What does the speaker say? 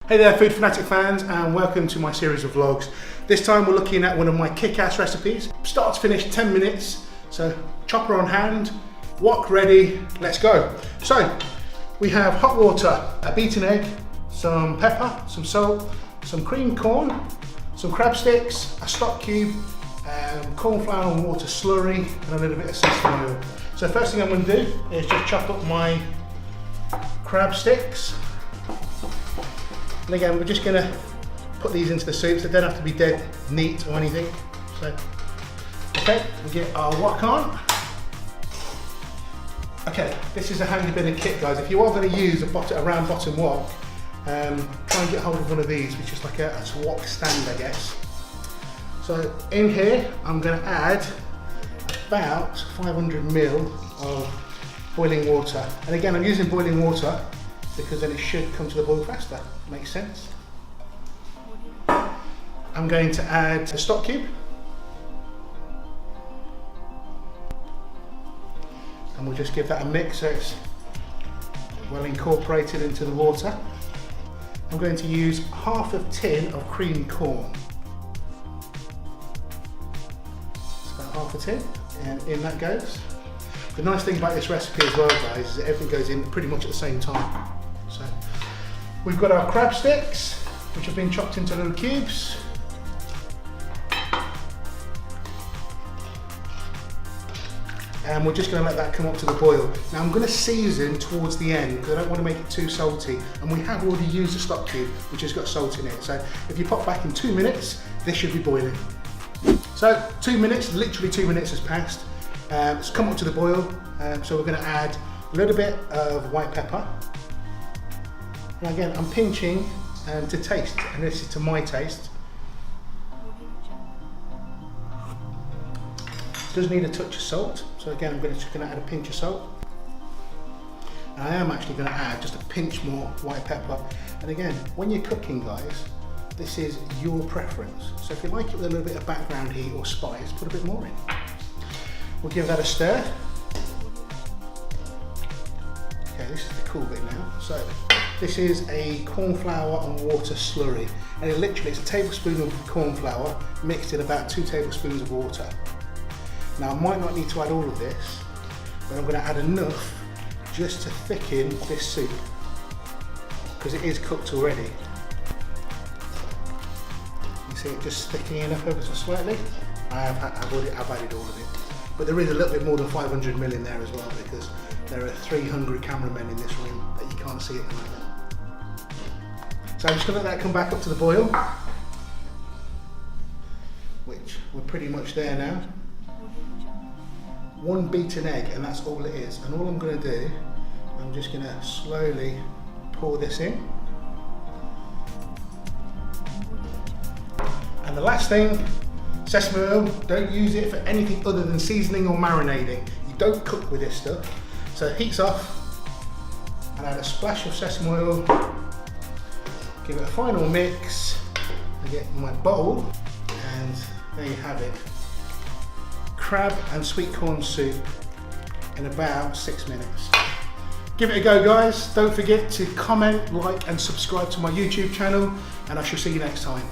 Hey there food fanatic fans, and welcome to my series of vlogs. This time we're looking at one of my kick-ass recipes. Start to finish 10 minutes, so chopper on hand, wok ready, let's go. So we have hot water, a beaten egg, some pepper, some salt, some creamed corn, some crab sticks, a stock cube, cornflour and water slurry, and a little bit of sesame oil. So first thing I'm going to do is just chop up my crab sticks. And again, we're just going to put these into the soup, so they don't have to be dead neat or anything. So, okay, we get our wok on. Okay, this is a handy bit of kit, guys. If you are going to use a round bottom wok, try and get hold of one of these, which is like a wok stand, I guess. So in here, I'm going to add about 500 ml of boiling water. And again, I'm using boiling water because then it should come to the boil faster. Makes sense. I'm going to add the stock cube. And we'll just give that a mix so it's well incorporated into the water. I'm going to use half a tin of creamed corn. It's about half a tin, and in that goes. The nice thing about this recipe as well, guys, is that everything goes in pretty much at the same time. So we've got our crab sticks, which have been chopped into little cubes. And we're just going to let that come up to the boil. Now I'm going to season towards the end because I don't want to make it too salty. And we have already used a stock cube, which has got salt in it. So if you pop back in 2 minutes, this should be boiling. So 2 minutes, literally 2 minutes has passed. It's come up to the boil. So we're going to add a little bit of white pepper. And again, I'm pinching to taste, and this is to my taste. Does need a touch of salt, so again I'm just going to add a pinch of salt. And I am actually going to add just a pinch more white pepper. And again, when you're cooking, guys, this is your preference. So if you like it with a little bit of background heat or spice, put a bit more in. We'll give that a stir. Okay, this is the cool bit now. So this is a cornflour and water slurry, and it literally is a tablespoon of cornflour mixed in about 2 tablespoons of water. Now I might not need to add all of this, but I'm going to add enough just to thicken this soup because it is cooked already. You see it just thickening up ever so slightly. I've added all of it, but there is a little bit more than 500 ml in there as well because there are 300 cameramen in this room that you can't see at the moment. So I'm just going to let that come back up to the boil, which we're pretty much there now. 1 beaten egg, and that's all it is. And all I'm going to do, I'm just going to slowly pour this in. And the last thing, sesame oil. Don't use it for anything other than seasoning or marinating. You don't cook with this stuff. So heat's off, and add a splash of sesame oil. Give it a final mix. I get my bowl, and there you have it. Crab and sweet corn soup in about 6 minutes. Give it a go, guys. Don't forget to comment, like and subscribe to my YouTube channel, and I shall see you next time.